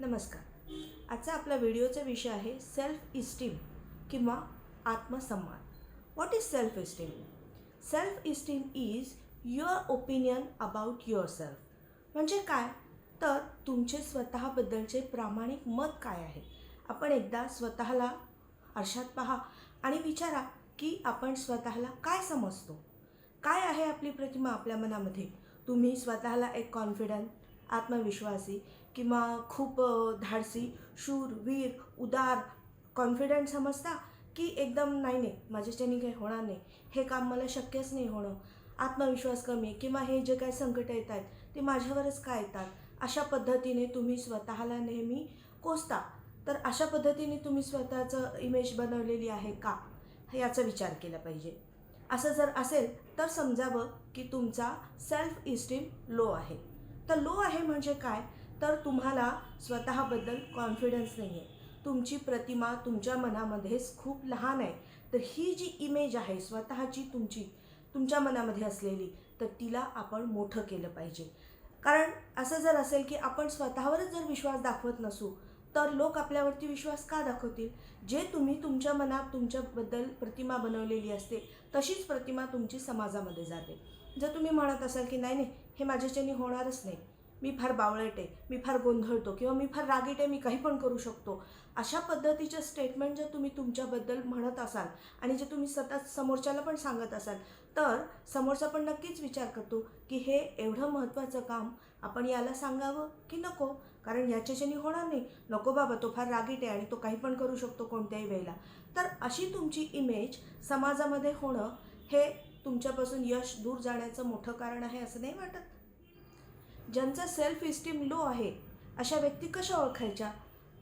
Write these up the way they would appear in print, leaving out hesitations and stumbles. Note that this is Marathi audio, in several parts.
नमस्कार. आजचा आपला व्हिडिओचा विषय आहे सेल्फ इस्टीम किंवा आत्मसन्मान. What is self esteem? Self esteem is your opinion about your self. म्हणजे काय? तर तुमचे स्वतःबद्दलचे प्रामाणिक मत काय आहे. आपण एकदा स्वतःला आरशात पहा आणि विचारा की आपण स्वतःला काय समजतो, काय आहे आपली प्रतिमा आपल्या मनामध्ये. तुम्ही स्वतःला एक कॉन्फिडंट, आत्मविश्वासी किंवा खूप धाडसी, शूर, वीर, उदार, कॉन्फिडंट समजता की एकदम नाही माझ्याच्याने काही होणार नाही, हे काम मला शक्यच नाही होणं, आत्मविश्वास कमी किंवा हे जे काही संकट येत आहेत ते माझ्यावरच काय येतात, अशा पद्धतीने तुम्ही स्वतःला नेहमी कोसता. तर अशा पद्धतीने तुम्ही स्वतःचं इमेज बनवलेली आहे का, याचा विचार केला पाहिजे. असं जर असेल तर समजावं की तुमचा सेल्फ इस्टीम लो आहे. तर लो आहे म्हणजे काय? तर तुम्हाला स्वतःबद्दल कॉन्फिडन्स नाही आहे, तुमची प्रतिमा तुमच्या मनामध्येच खूप लहान आहे. तर ही जी इमेज आहे स्वतःची तुमच्या मनामध्ये असलेली, तर तिला आपण मोठं केलं पाहिजे. कारण असं जर असेल की आपण स्वतःवरच जर विश्वास दाखवत नसू तर लोक आपल्यावरती विश्वास का दाखवतील? जे तुम्ही तुमच्या मनात तुमच्याबद्दल प्रतिमा बनवलेली असते तशीच प्रतिमा तुमची समाजामध्ये जाते. जर तुम्ही म्हणत असाल की नाही हे माझ्याच्याने होणारच नाही, मी फार बावळट आहे, मी फार गोंधळतो किंवा मी फार रागीट आहे, मी काही पण करू शकतो, अशा पद्धतीचे स्टेटमेंट जर तुम्ही तुमच्याबद्दल म्हणत असाल आणि जे तुम्ही सतत समोरच्याला पण सांगत असाल, तर समोरचा पण नक्कीच विचार करतो की हे एवढं महत्त्वाचं काम आपण याला सांगावं की नको, कारण याच्याच्याने होणार नाही, नको बाबा, तो फार रागीट आहे आणि तो काही पण करू शकतो कोणत्याही वेळेला. तर अशी तुमची इमेज समाजामध्ये होणं हे तुमच्यापासून यश दूर जाण्याचं मोठं कारण आहे असं नाही वाटत? ज्यांचा सेल्फ इस्टीम लो आहे अशा व्यक्ती कशा ओळखायच्या?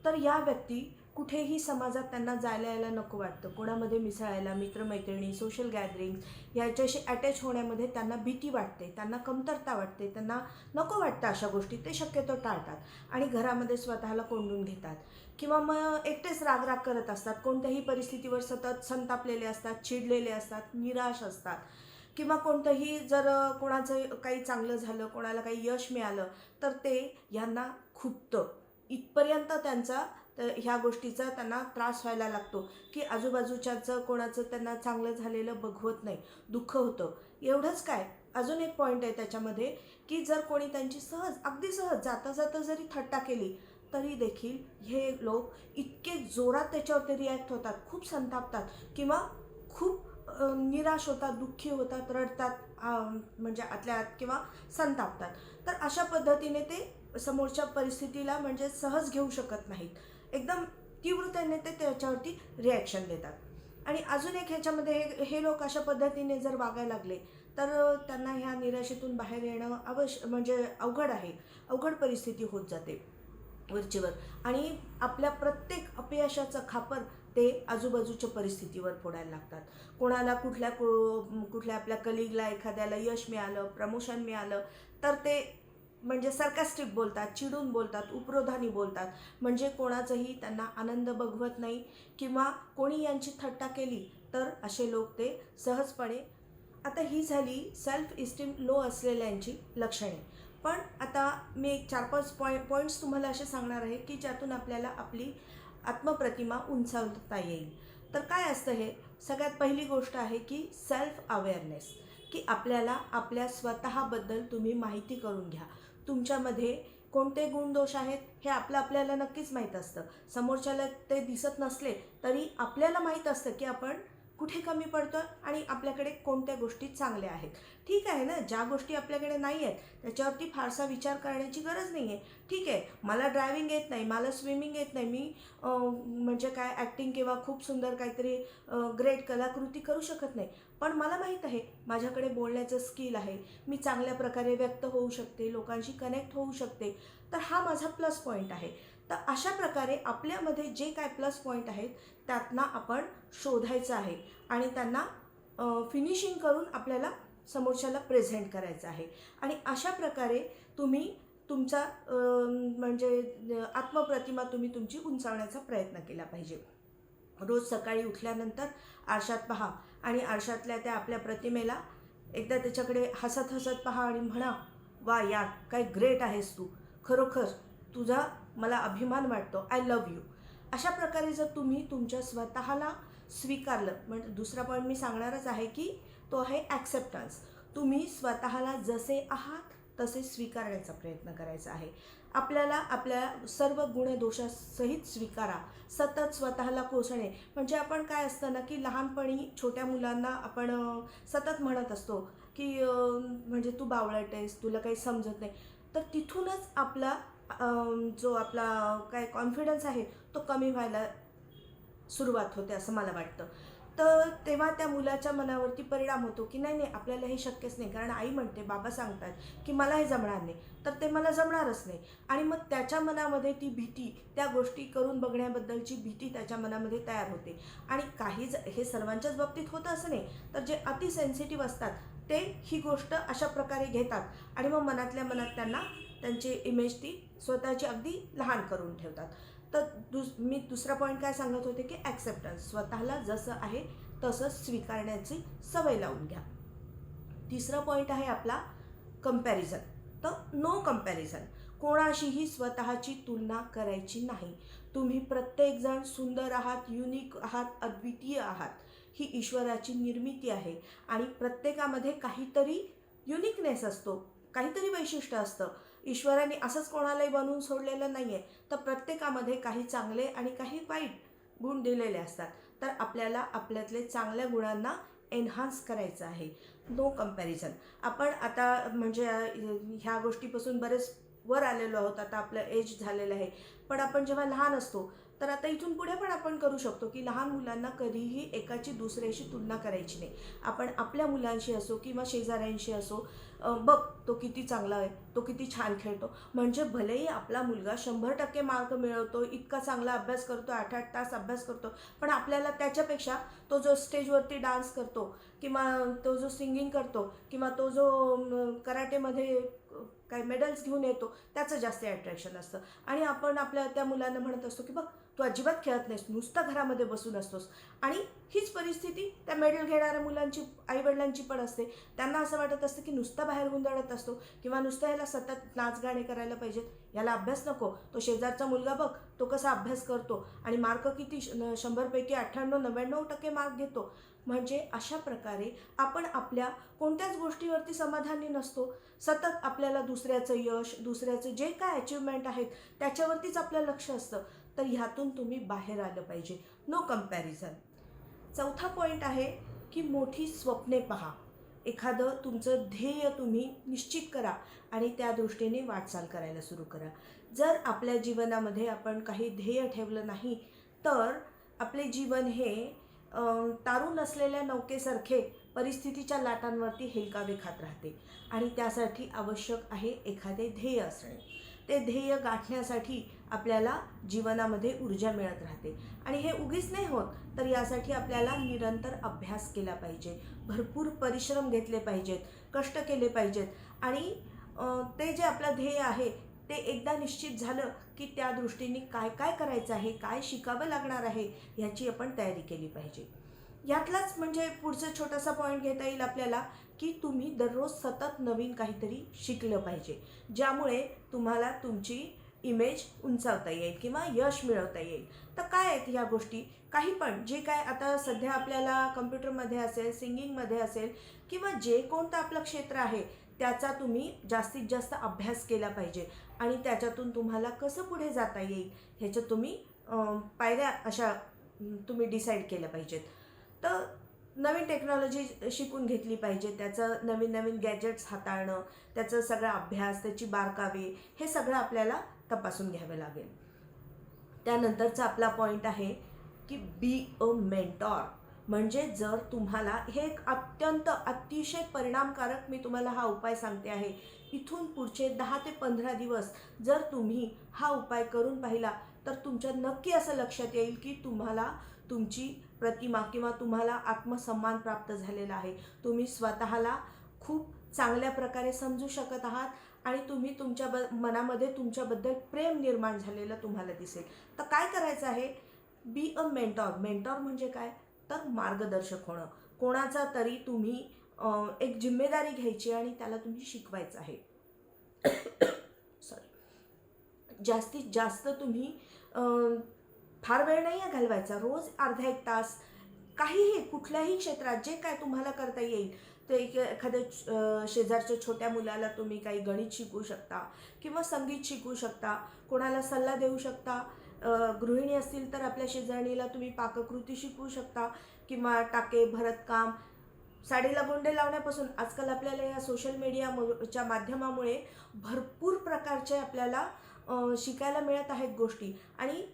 तर या व्यक्ती कुठेही समाजात त्यांना जायला यायला नको वाटतं, कोणामध्ये मिसळायला, मित्रमैत्रिणी, सोशल गॅदरिंग्स याच्याशी अटॅच होण्यामध्ये त्यांना भीती वाटते, त्यांना कमतरता वाटते, त्यांना नको वाटतं अशा गोष्टी, ते शक्यतो टाळतात आणि घरामध्ये स्वतःला कोंडून घेतात किंवा मग एकटेच रागराग करत असतात, कोणत्याही परिस्थितीवर सतत संतापलेले असतात, चिडलेले असतात, निराश असतात किंवा कोणतंही जर कोणाचं काही चांगलं झालं, कोणाला काही यश मिळालं तर ते यांना खुपतं, इथपर्यंत त्यांचा ह्या गोष्टीचा त्यांना त्रास व्हायला लागतो की आजूबाजूच्याचं कोणाचं त्यांना चांगलं झालेलं बघवत नाही, दुःख होतं. एवढंच काय, अजून एक पॉईंट आहे त्याच्यामध्ये की जर कोणी त्यांची अगदी सहज जाता जाता जरी थट्टा केली तरी देखील हे लोक इतके जोरात त्याच्यावरती रिॲक्ट होतात, खूप संतापतात किंवा खूप निराश होतात, दुःखी होतात, रडतात, म्हणजे आतल्या आत किंवा संतापतात. तर अशा पद्धतीने ते समोरच्या परिस्थितीला म्हणजे सहज घेऊ शकत नाहीत, एकदम तीव्रतेने ते त्याच्यावरती रिॲक्शन देतात. आणि अजून एक ह्याच्यामध्ये हे लोक अशा पद्धतीने जर वागायला लागले तर त्यांना ह्या निराशेतून बाहेर येणं म्हणजे अवघड आहे, अवघड परिस्थिती होत जाते वरचेवर. आणि आपल्या प्रत्येक अपयशाचं खापर ते आजूबाजूच्या परिस्थितीवर फोडायला लागतात. कोणाला कुठल्या आपल्या कलिगला एखाद्याला यश मिळालं, प्रमोशन मिळालं तर ते म्हणजे सरकास्टिक बोलतात, चिडून बोलतात, उपरोधानी बोलतात, म्हणजे कोणाचंही त्यांना आनंद बघवत नाही किंवा कोणी यांची थट्टा केली तर असे लोक ते सहजपणे. आता ही झाली सेल्फ इस्टीम लो असलेल्यांची लक्षणे. पण आता मी एक 4-5 पॉईंट्स तुम्हाला असे सांगणार आहे की ज्यातून आपल्याला आपली आत्मप्रतिमा उंचावता येईल. तर काय असतं हे? सगळ्यात पहिली गोष्ट आहे की सेल्फ अवेअरनेस, की आपल्याला आपल्या स्वतःबद्दल तुम्ही माहिती करून घ्या. तुमच्यामध्ये कोणते गुणदोष आहेत हे आपल्याला नक्कीच माहीत असतं. समोरच्याला ते दिसत नसले तरी आपल्याला माहीत असतं की आपण कुठे कमी पडतो आणि आपल्याकडे कोणत्या गोष्टी चांगल्या आहेत. ठीक आहे ना, ज्या गोष्टी आपल्याकडे नाही आहेत त्याच्यावरती फारसा विचार करण्याची गरज नाही आहे. ठीक आहे, मला ड्रायव्हिंग येत नाही, मला स्विमिंग येत नाही, मी म्हणजे काय ॲक्टिंग किंवा खूप सुंदर काहीतरी ग्रेट कलाकृती करू शकत नाही, पण मला माहीत आहे माझ्याकडे बोलण्याचं स्किल आहे, मी चांगल्या प्रकारे व्यक्त होऊ शकते, लोकांशी कनेक्ट होऊ शकते, तर हा माझा प्लस पॉईंट आहे. तर अशा प्रकारे आपल्यामध्ये जे काय प्लस पॉईंट आहेत त्यातना आपण शोधायचं आहे आणि त्यांना फिनिशिंग करून आपल्याला समोरच्याला प्रेझेंट करायचं आहे. आणि अशा प्रकारे तुम्ही तुमचा म्हणजे आत्मप्रतिमा तुम्ही तुमची उंचावण्याचा प्रयत्न केला पाहिजे. रोज सकाळी उठल्यानंतर आरशात पहा आणि आरशातल्या त्या आपल्या प्रतिमेला एकदा त्याच्याकडे हसत हसत पहा आणि म्हणा, वा यार काय ग्रेट आहेस तू, खरोखर तुझा मला अभिमान वाटतो, आय लव्ह यू. अशा प्रकारे जर तुम्ही तुमच्या स्वतःला स्वीकारलं, म्हणजे दुसरा पॉईंट मी सांगणारच आहे की तो आहे ॲक्सेप्टन्स. तुम्ही स्वतःला जसे आहात तसे स्वीकारण्याचा प्रयत्न करायचा आहे. आपल्याला आपल्या सर्व गुणदोषासहित स्वीकारा. सतत स्वतःला कोसणे म्हणजे आपण काय असतं ना की लहानपणी छोट्या मुलांना आपण सतत म्हणत असतो की म्हणजे तू बावळट आहेस, तुला काही समजत नाही. तर तिथूनच आपला जो आपला काय कॉन्फिडन्स आहे तो कमी व्हायला सुरुवात होते असं मला वाटतं. तर तेव्हा त्या मुलाच्या मनावरती परिणाम होतो की नाही नाही आपल्याला हे शक्यच नाही, कारण आई म्हणते, बाबा सांगतात की मला हे जमणार नाही, तर ते मला जमणारच नाही. आणि मग त्याच्या मनामध्ये ती भीती, त्या गोष्टी करून बघण्याबद्दलची भीती त्याच्या मनामध्ये तयार होते. आणि काही हे सर्वांच्याच बाबतीत होतं असं नाही, तर जे अति सेन्सिटिव्ह असतात ते ही गोष्ट अशा प्रकारे घेतात आणि मग मनातल्या मनात त्यांना त्यांची इमेज ती स्वतःची अगदी लहान करून ठेवतात. तर मी दुसरा पॉईंट काय सांगत होते की ॲक्सेप्टन्स, स्वतःला जसं आहे तसं स्वीकारण्याची सवय लावून घ्या. तिसरा पॉईंट आहे आपला कंपॅरिझन. तर नो कंपॅरिझन, कोणाशीही स्वतःची तुलना करायची नाही. तुम्ही प्रत्येकजण सुंदर आहात, युनिक आहात, अद्वितीय आहात. ही ईश्वराची निर्मिती आहे आणि प्रत्येकामध्ये काहीतरी युनिकनेस असतो, काहीतरी वैशिष्ट्य असतं. ईश्वराने असंच कोणालाही बनवून सोडलेलं नाही आहे. तर प्रत्येकामध्ये काही चांगले आणि काही वाईट गुण दिलेले असतात. तर आपल्याला आपल्यातले चांगल्या गुणांना एन्हान्स करायचं आहे. No comparison. आपण आता म्हणजे ह्या गोष्टीपासून बरेच वर आलेलो आहोत, आता आपलं एज झालेलं आहे. पण आपण जेव्हा लहान असतो तर आता इथून पुढे पण आपण करू शकतो की लहान मुलांना कधीही एकाची दुसऱ्याशी तुलना करायची नाही. आपण आपल्या मुलांशी असो किंवा शेजाऱ्यांशी असो, बघ तो किती चांगला आहे, तो किती छान खेळतो. म्हणजे भलेही आपला मुलगा 100% मार्क मिळवतो, इतका चांगला अभ्यास करतो, 8-8 तास अभ्यास करतो, पण आपल्याला त्याच्यापेक्षा तो जो स्टेजवरती डान्स करतो किंवा तो जो सिंगिंग करतो किंवा तो जो कराटेमध्ये काय मेडल्स घेऊन येतो त्याचं जास्त अट्रॅक्शन असतं. आणि आपण आपल्या त्या मुलांना म्हणत असतो की बघ तू अजिबात खेळत नाहीस, नुसतं घरामध्ये बसून असतोस. आणि हीच परिस्थिती त्या मेडल घेणाऱ्या मुलांची, आईवडिलांची पण असते. त्यांना असं वाटत असतं की नुसता बाहेर गुंडाळत असतो किंवा नुसतं ह्याला सतत नाच गाणे करायला पाहिजेत, ह्याला अभ्यास नको. तो शेजारचा मुलगा बघ तो कसा अभ्यास करतो आणि मार्क किती 100पैकी 98-99% मार्क घेतो. म्हणजे अशा प्रकारे आपण आपल्या कोणत्याच गोष्टीवरती समाधानी नसतो. सतत आपल्याला दुसऱ्याचं यश, दुसऱ्याचं जे काय अचिव्हमेंट आहेत त्याच्यावरतीच आपलं लक्ष असतं. तर ह्यातून तुम्ही बाहेर आलं पाहिजे. No comparison. चौथा पॉईंट आहे की मोठी स्वप्ने पहा. एखादं तुमचं ध्येय तुम्ही निश्चित करा आणि त्या दृष्टीने वाटचाल करायला सुरू करा. जर आपल्या जीवनामध्ये आपण काही ध्येय ठेवलं नाही तर आपले जीवन हे तारून असलेल्या नौकेसारखे परिस्थितीच्या लाटांवरती हेलकावे खात राहते. आणि त्यासाठी आवश्यक आहे एखादे ध्येय असणे. ते ध्येय गाठण्यासाठी आपल्याला जीवनामध्ये ऊर्जा मिळत राहते. आणि हे उगीच नाही होत, तर यासाठी आपल्याला निरंतर अभ्यास केला पाहिजे, भरपूर परिश्रम घेतले पाहिजेत, कष्ट केले पाहिजेत. आणि ते जे आपलं ध्येय आहे ते एकदा निश्चित झालं की त्या दृष्टीने काय काय करायचं आहे, काय शिकावं लागणार आहे ह्याची आपण तयारी केली पाहिजे. यातलाच म्हणजे पुढचा छोटासा पॉईंट घेता येईल आपल्याला की तुम्ही दररोज सतत नवीन काहीतरी शिकलं पाहिजे, ज्यामुळे तुम्हाला तुमची इमेज उंचावता येईल किंवा यश मिळवता येईल. तर काय आहेत ह्या गोष्टी? काही पण जे काय आता सध्या आपल्याला कम्प्युटरमध्ये असेल, सिंगिंगमध्ये असेल किंवा जे कोणतं आपलं क्षेत्र आहे त्याचा तुम्ही जास्तीत जास्त अभ्यास केला पाहिजे. आणि त्याच्यातून तुम्हाला कसं पुढे जाता येईल ह्याच्यात तुम्ही पायऱ्या अशा तुम्ही डिसाईड केल्या पाहिजेत. तर नवीन टेक्नॉलॉजी शिकून घेतली पाहिजे, त्याचं नवीन नवीन गॅजेट्स हाताळणं, त्याचा सगळा अभ्यास, त्याची बारकावे, हे सगळं आपल्याला तपासून घ्यावं लागेल. त्यानंतरचा आपला पॉईंट आहे की बी अ मेंटॉर. म्हणजे जर तुम्हाला हे एक अत्यंत अतिशय परिणामकारक मी तुम्हाला हा उपाय सांगते आहे. इथून पुढचे 10 ते 15 दिवस जर तुम्ही हा उपाय करून पाहिला तर तुमच्या नक्की असं लक्षात येईल की तुम्हाला तुमची प्रतिमा किंवा तुम्हाला आत्मसन्मान प्राप्त झालेला आहे. तुम्ही स्वतःला खूप चांगल्या प्रकारे समजू शकत आहात आणि तुम्ही तुमच्या मनामध्ये तुमच्याबद्दल प्रेम निर्माण झालेलं तुम्हाला दिसेल. तर काय करायचं आहे? Be a mentor. मेंटॉर म्हणजे काय? तर मार्गदर्शक होणं. कोणाचा तरी तुम्ही एक जिम्मेदारी घ्यायची आणि त्याला तुम्ही शिकवायचं आहे. सॉरी. जास्तीत जास्त तुम्ही फार वेळ नाही आहे घालवायचा, रोज अर्धा एक तास काहीही कुठल्याही क्षेत्रात जे काय तुम्हाला करता येईल ते एखाद्या शेजारच्या छोट्या मुलाला तुम्ही काही गणित शिकवू शकता किंवा संगीत शिकवू शकता, कोणाला सल्ला देऊ शकता. गृहिणी असतील तर आपल्या शेजारणीला तुम्ही पाककृती शिकवू शकता किंवा टाके भरतकाम, साडीला गोंडे लावण्यापासून आजकाल आपल्याला या सोशल मीडियाच्या माध्यमामुळे भरपूर प्रकारचे आपल्याला शिकायला मिळत आहेत गोष्टी आणि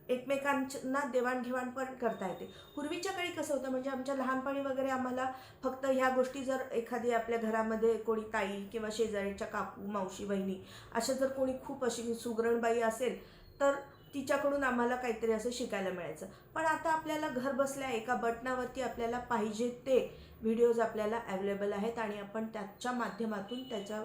एकमेकांना देवाणघेवाण पण करता येते. पूर्वीच्या काळी कसं होतं म्हणजे आमच्या लहानपणी वगैरे आम्हाला फक्त ह्या गोष्टी जर एखादी आपल्या घरामध्ये कोणी ताई किंवा शेजारीच्या काकू मावशी बहिणी अशा जर कोणी खूप अशी सुगरणबाई असेल तर तिच्याकडून आम्हाला काहीतरी असं शिकायला मिळायचं. पण आता आपल्याला घर बसल्या एका बटनावरती आपल्याला पाहिजे ते व्हिडिओज आपल्याला अवेलेबल आहेत आणि आपण त्याच्या माध्यमातून त्याच्या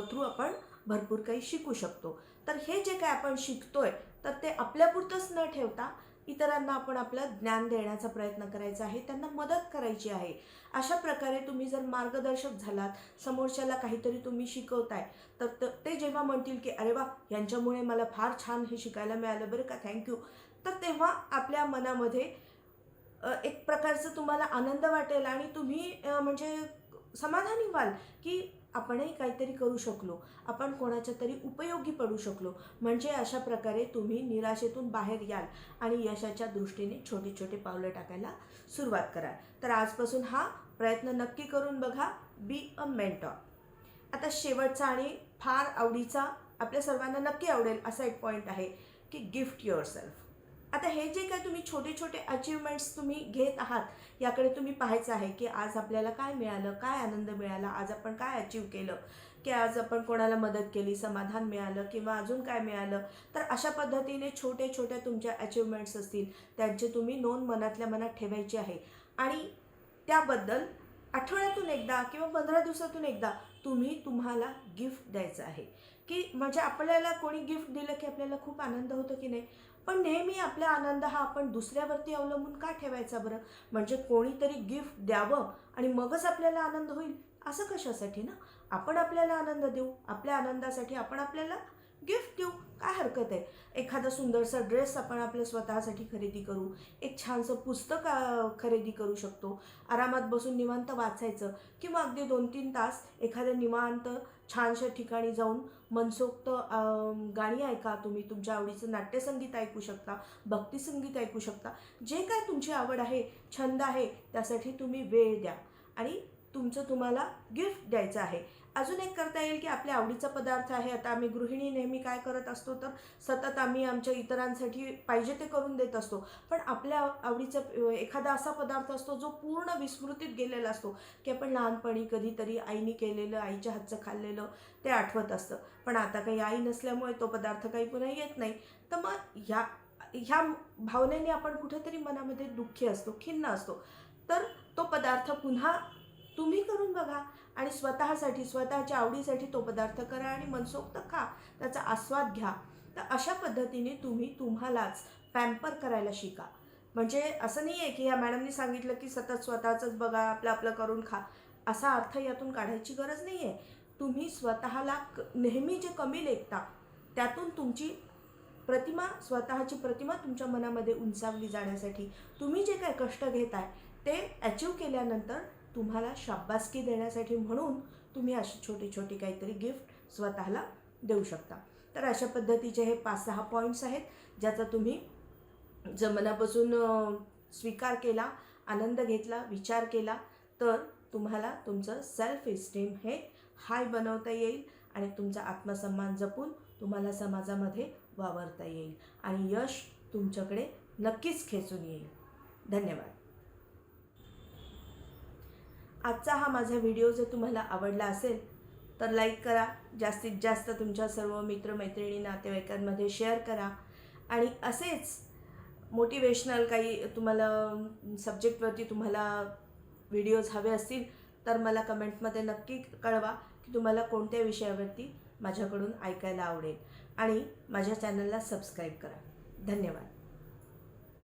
थ्रू आपण भरपूर काही शिकू शकतो. तर हे जे काय आपण शिकतोय तर ते आपल्यापुरतंच न ठेवता इतरांना आपण आपलं ज्ञान देण्याचा प्रयत्न करायचा आहे, त्यांना मदत करायची आहे. अशा प्रकारे तुम्ही जर मार्गदर्शक झालात, समोरच्याला काहीतरी तुम्ही शिकवताय तर ते जेव्हा म्हणतील की अरे वा यांच्यामुळे मला फार छान हे शिकायला मिळालं बरं का, थँक्यू, तर तेव्हा आपल्या मनामध्ये एक प्रकारचं तुम्हाला आनंद वाटेल आणि तुम्ही म्हणजे समाधानी व्हाल की आपणही काहीतरी करू शकलो, आपण कोणाच्या तरी उपयोगी पडू शकलो. म्हणजे अशा प्रकारे तुम्ही निराशेतून बाहेर याल आणि यशाच्या दृष्टीने छोटी छोटी पावलं टाकायला सुरुवात कराल. तर आजपासून हा प्रयत्न नक्की करून बघा, बी अ मेंटॉर. आता शेवटचा आणि फार आवडीचा, आपल्या सर्वांना नक्की आवडेल असा एक पॉईंट आहे की गिफ्ट युअरसेल्फ. आता हे जे काय तुम्ही छोटे छोटे अचीवमेंट्स तुम्ही घेत आहात याकडे तुम्ही पाहायचं आहे की आज आपल्याला काय मिळालं, काय आनंद मिळाला, आज आपण काय अचीव केलं, की आज आपण कोणाला मदत केली, समाधान मिळालं किंवा अजून काय मिळालं. तर अशा पद्धतीने छोटे छोट्या तुमच्या अचीवमेंट्स असतील त्यांचे तुम्ही नोंद मनातल्या मनात ठेवायची आहे आणि त्याबद्दल आठवड्यातून एकदा किंवा 15 दिवसातून एकदा तुम्हाला गिफ्ट द्यायचं आहे. की म्हणजे आपल्याला कोणी गिफ्ट दिलं की आपल्याला खूप आनंद होतो की नाही, पण नेहमी आपला आनंद हा आपण दुसऱ्यावरती अवलंबून का ठेवायचा बरं. म्हणजे कोणीतरी गिफ्ट द्यावं आणि मगच आपल्याला आनंद होईल असं कशासाठी ना. आपण आपल्याला आनंद देऊ, आपल्या आनंदासाठी आपण आपल्याला गिफ्ट देऊ, काय हरकत आहे. एखादा सुंदरसा ड्रेस आपण आपल्या स्वतःसाठी खरेदी करू, एक छानसं पुस्तक खरेदी करू शकतो, आरामात बसून निवांत वाचायचं किंवा अगदी 2-3 तास एखाद्या निवांत छानशा ठिकाणी जाऊन मनसोक्त गाणी ऐका, तुम्ही तुमच्या आवडीचं नाट्यसंगीत ऐकू शकता, भक्तिसंगीत ऐकू शकता. जे काय तुमची आवड आहे, छंद आहे त्यासाठी तुम्ही वेळ द्या आणि तुम्हाला गिफ्ट द्यायचं आहे. अजून एक करता येईल की आपल्या आवडीचा पदार्थ आहे. आता आम्ही गृहिणी नेहमी काय करत असतो तर सतत आम्ही आमच्या इतरांसाठी पाहिजे ते करून देत असतो, पण आपल्या आवडीचा एखादा असा पदार्थ असतो जो पूर्ण विस्मृतीत गेलेला असतो की आपण लहानपणी कधीतरी आईने केलेलं, आईच्या हातचं खाल्लेलं ते आठवत असतं. पण आता काही आई नसल्यामुळे तो पदार्थ काही पुन्हा येत नाही. तर मग ह्या भावनेने आपण कुठेतरी मनामध्ये दुःखी असतो, खिन्न असतो. तर तो पदार्थ पुन्हा तुम्ही करून बघा आणि स्वतःसाठी, स्वतःच्या आवडीसाठी तो पदार्थ करा आणि मनसोक्त खा, त्याचा आस्वाद घ्या. तर अशा पद्धतीने तुम्हालाच पॅम्पर करायला शिका. म्हणजे असं नाही आहे की या मॅडमनी सांगितलं की सतत स्वतःचंच बघा, आपलं आपलं करून खा, असा अर्थ यातून काढायची गरज नाही आहे. तुम्ही स्वतःला नेहमी जे कमी लेखता त्यातून तुमची स्वतःची प्रतिमा तुमच्या मनामध्ये उंचावली जाण्यासाठी तुम्ही जे काय कष्ट घेताय ते अचीव केल्यानंतर तुम्हाला शाबासकी देण्यासाठी म्हणून तुम्ही अशी छोटी छोटी काहीतरी गिफ्ट स्वतःला देऊ शकता. तर अशा पद्धतीचे हे 5-6 पॉईंट्स आहेत ज्याचा तुम्ही जर मनापासून स्वीकार केला, आनंद घेतला, विचार केला तर तुम्हाला तुमचं सेल्फ इस्टीम हे हाय बनवता येईल आणि तुमचा आत्मसन्मान जपून तुम्हाला समाजामध्ये वावरता येईल आणि यश तुमच्याकडे नक्कीच खेचून येईल. धन्यवाद. आजचा हा माझा व्हिडिओ जर तुम्हाला आवडला असेल तर लाईक करा, जास्तीत जास्त तुमच्या सर्व मित्रमैत्रिणी नातेवाईकांमध्ये शेअर करा आणि असेच मोटिवेशनल काही तुम्हाला सब्जेक्टवरती तुम्हाला व्हिडिओज हवे असतील तर मला कमेंटमध्ये नक्की कळवा की तुम्हाला कोणत्या विषयावरती माझ्याकडून ऐकायला आवडेल आणि माझ्या चॅनलला सबस्क्राईब करा. धन्यवाद.